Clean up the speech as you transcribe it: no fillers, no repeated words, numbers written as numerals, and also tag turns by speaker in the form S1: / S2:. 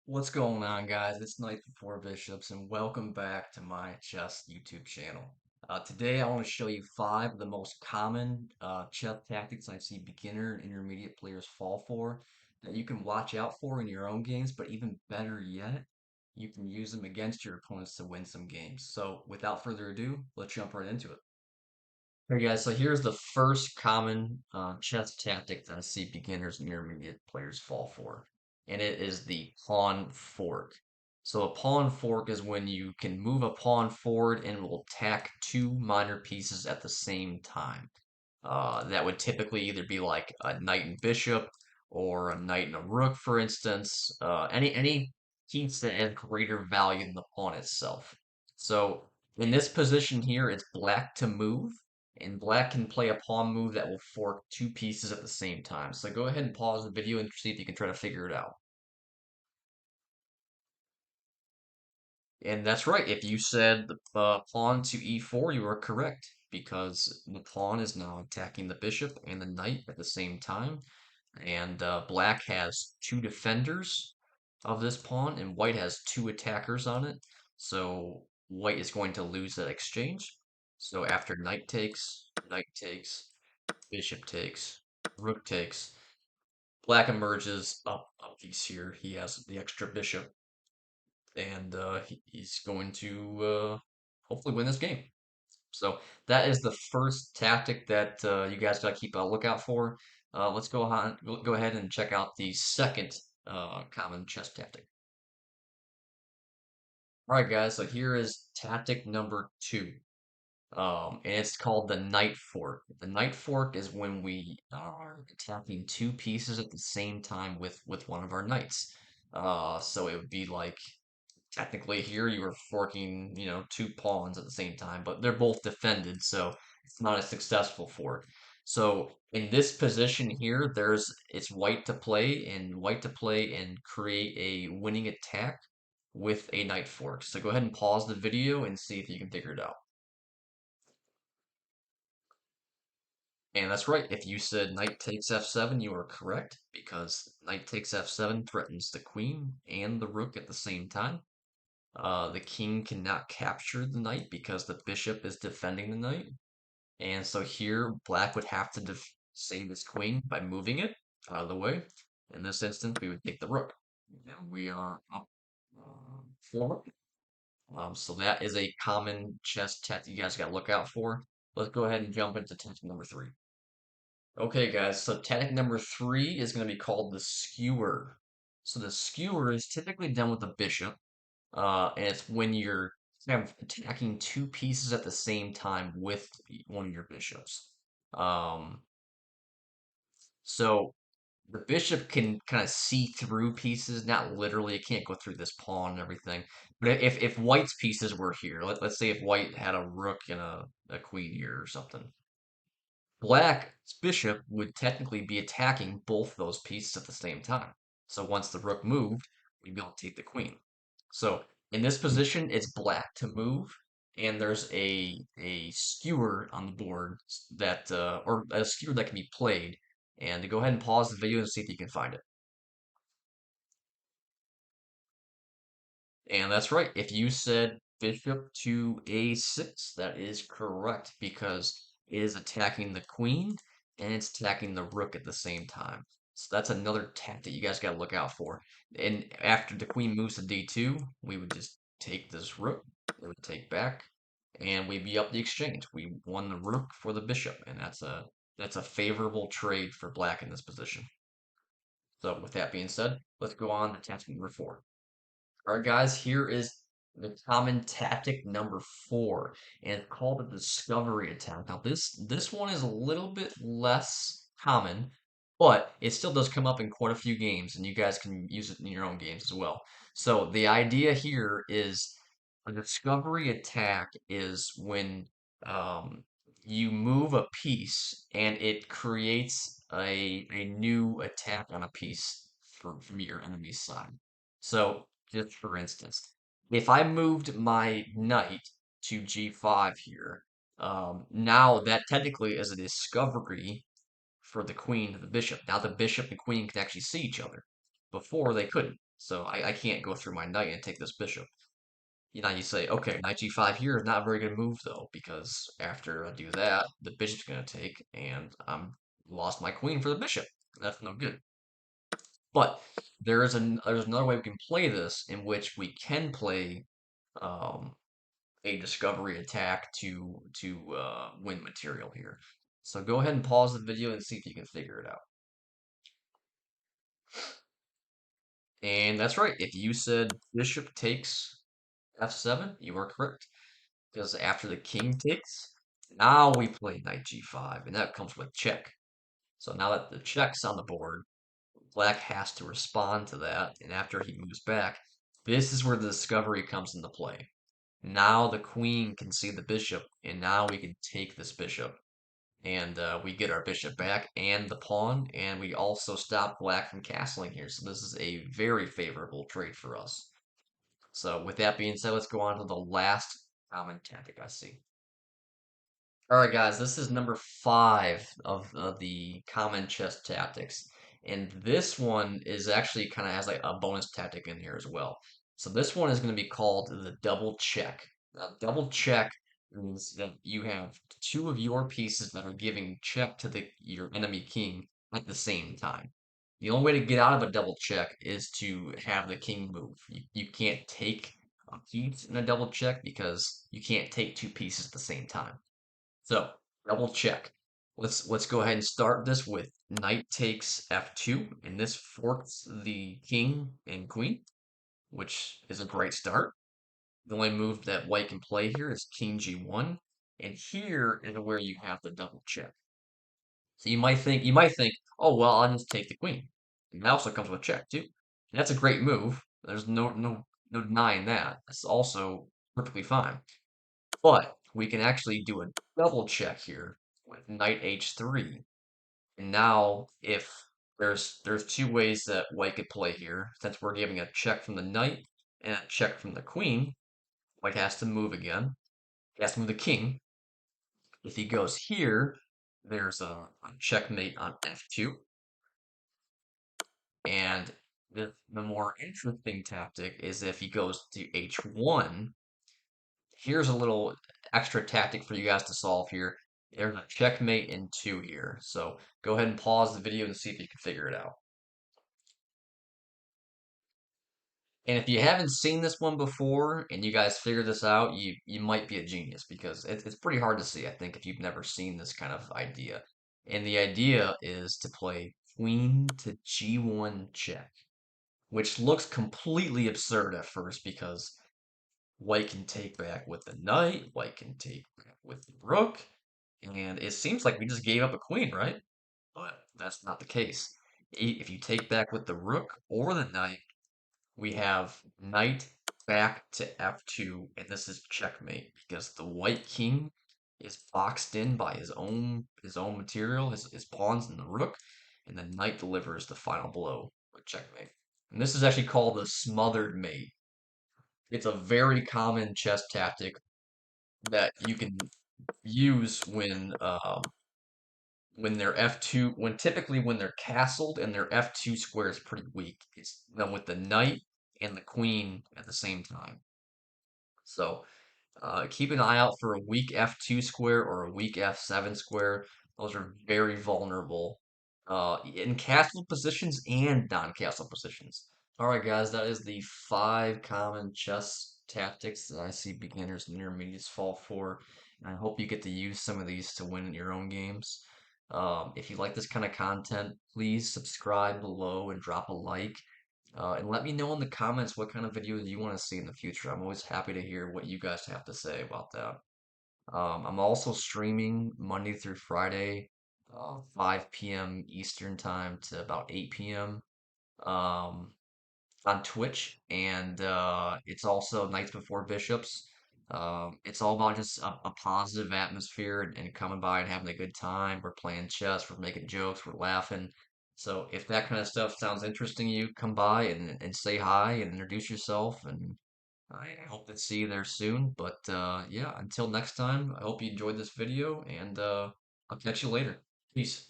S1: What's going on, guys? It's Night Before Bishops, and welcome back to my chess YouTube channel. Today, I want to show you 5 of the most common chess tactics I see beginner and intermediate players fall for that you can watch out for in your own games, but even better yet, you can use them against your opponents to win some games. So, without further ado, let's jump right into it. Hey guys, so here's the first common chess tactic that I see beginners and intermediate players fall for, and it is the pawn fork. So a pawn fork is when you can move a pawn forward and will attack two minor pieces at the same time. That would typically either be like a knight and bishop, or a knight and a rook, for instance. Any piece that has greater value than the pawn itself. So in this position here, it's black to move. And black can play a pawn move that will fork two pieces at the same time. So go ahead and pause the video and see if you can try to figure it out. And that's right. If you said the pawn to e4, you are correct because the pawn is now attacking the bishop and the knight at the same time. And black has two defenders of this pawn, and white has two attackers on it. So white is going to lose that exchange. So after knight takes, bishop takes, rook takes. Black emerges up a piece here. He has the extra bishop, and he's going to hopefully win this game. So that is the first tactic that you guys got to keep a lookout for. Let's go ahead and check out the second common chess tactic. All right, guys. So here is tactic number 2. And it's called the knight fork. The knight fork is when we are attacking two pieces at the same time with one of our knights. So it would be like technically here you are forking, two pawns at the same time, but they're both defended, so it's not a successful fork. So in this position here, it's white to play and create a winning attack with a knight fork. So go ahead and pause the video and see if you can figure it out. And that's right. If you said knight takes f7, you are correct because knight takes f7 threatens the queen and the rook at the same time. The king cannot capture the knight because the bishop is defending the knight. And so here, black would have to save his queen by moving it out of the way. In this instance, we would take the rook. And we are up 4. So that is a common chess tactic you guys got to look out for. Let's go ahead and jump into tactic number 3. Okay, guys, so tactic number 3 is going to be called the skewer. So the skewer is typically done with a bishop, and it's when you're kind of attacking two pieces at the same time with one of your bishops. Um, so the bishop can kind of see through pieces, not literally, it can't go through this pawn and everything. But if white's pieces were here, let's say if white had a rook and a queen here or something, black's bishop would technically be attacking both those pieces at the same time. So once the rook moved, we'd be able to take the queen. So in this position, it's black to move, and there's a skewer on the board that or a skewer that can be played. And to go ahead and pause the video and see if you can find it. And that's right. If you said bishop to a6, that is correct because it is attacking the queen and it's attacking the rook at the same time. So that's another tactic you guys got to look out for. And after the queen moves to d2, we would just take this rook, it would take back, and we'd be up the exchange. We won the rook for the bishop, and that's a favorable trade for black in this position. So with that being said, let's go on to tactic number 4. All right, guys, here is the common tactic number 4, and it's called the discovery attack. Now, this one is a little bit less common, but it still does come up in quite a few games, and you guys can use it in your own games as well. So the idea here is a discovery attack is when um, you move a piece and it creates a new attack on a piece from your enemy's side. So, just for instance, if I moved my knight to g5 here, now that technically is a discovery for the queen to the bishop. Now the bishop and queen can actually see each other. Before they couldn't. So I can't go through my knight and take this bishop. You say, okay, knight g5 here is not a very good move though, because after I do that, the bishop's gonna take, and I'm lost my queen for the bishop. That's no good. But there's another way we can play this in which we can play um, a discovery attack to win material here. So go ahead and pause the video and see if you can figure it out. And that's right. If you said bishop takes f7, you are correct. Because after the king takes, now we play knight g5, and that comes with check. So now that the check's on the board, black has to respond to that, and after he moves back, this is where the discovery comes into play. Now the queen can see the bishop, and now we can take this bishop. And we get our bishop back and the pawn, and we also stop black from castling here. So this is a very favorable trade for us. So with that being said, let's go on to the last common tactic I see. All right, guys, this is number 5 of the common chess tactics. And this one is actually kind of has like a bonus tactic in here as well. So this one is going to be called the double check. Now, double check means that you have two of your pieces that are giving check to your enemy king at the same time. The only way to get out of a double check is to have the king move. You can't take a piece in a double check because you can't take two pieces at the same time. So double check. Let's go ahead and start this with knight takes f2, and this forks the king and queen, which is a great start. The only move that white can play here is king g1, and here is where you have the double check. So you might think, oh well, I'll just take the queen. And that also comes with check too. And that's a great move. There's no denying that. It's also perfectly fine. But we can actually do a double check here with knight h3. And now if there's two ways that white could play here, since we're giving a check from the knight and a check from the queen, white has to move again. He has to move the king. If he goes here, there's a checkmate on f2. And the more interesting tactic is if he goes to h1. Here's a little extra tactic for you guys to solve here. There's a checkmate in 2 here. So go ahead and pause the video and see if you can figure it out. And if you haven't seen this one before and you guys figure this out, you might be a genius because it's pretty hard to see, I think, if you've never seen this kind of idea. And the idea is to play queen to g1 check, which looks completely absurd at first because white can take back with the knight, white can take back with the rook, and it seems like we just gave up a queen, right? But that's not the case. If you take back with the rook or the knight, we have knight back to f2, and this is checkmate because the white king is boxed in by his own material, his pawns and the rook, and the knight delivers the final blow with checkmate. And this is actually called the smothered mate. It's a very common chess tactic that you can use when they're f2 when they're castled and their f2 square is pretty weak. It's done with the knight and the queen at the same time. So keep an eye out for a weak f2 square or a weak f7 square. Those are very vulnerable in castle positions and non-castle positions. All right, guys, that is the 5 common chess tactics that I see beginners and intermediates fall for. And I hope you get to use some of these to win your own games. If you like this kind of content, please subscribe below and drop a like. And let me know in the comments what kind of videos you want to see in the future. I'm always happy to hear what you guys have to say about that. I'm also streaming Monday through Friday, 5 p.m. Eastern time to about 8 p.m. Um, on Twitch, and it's also Nights Before Bishops. It's all about just a positive atmosphere and coming by and having a good time. We're playing chess, we're making jokes, we're laughing. So if that kind of stuff sounds interesting to you, come by and say hi and introduce yourself. And I hope to see you there soon. But yeah, until next time, I hope you enjoyed this video, and I'll catch you later. Peace.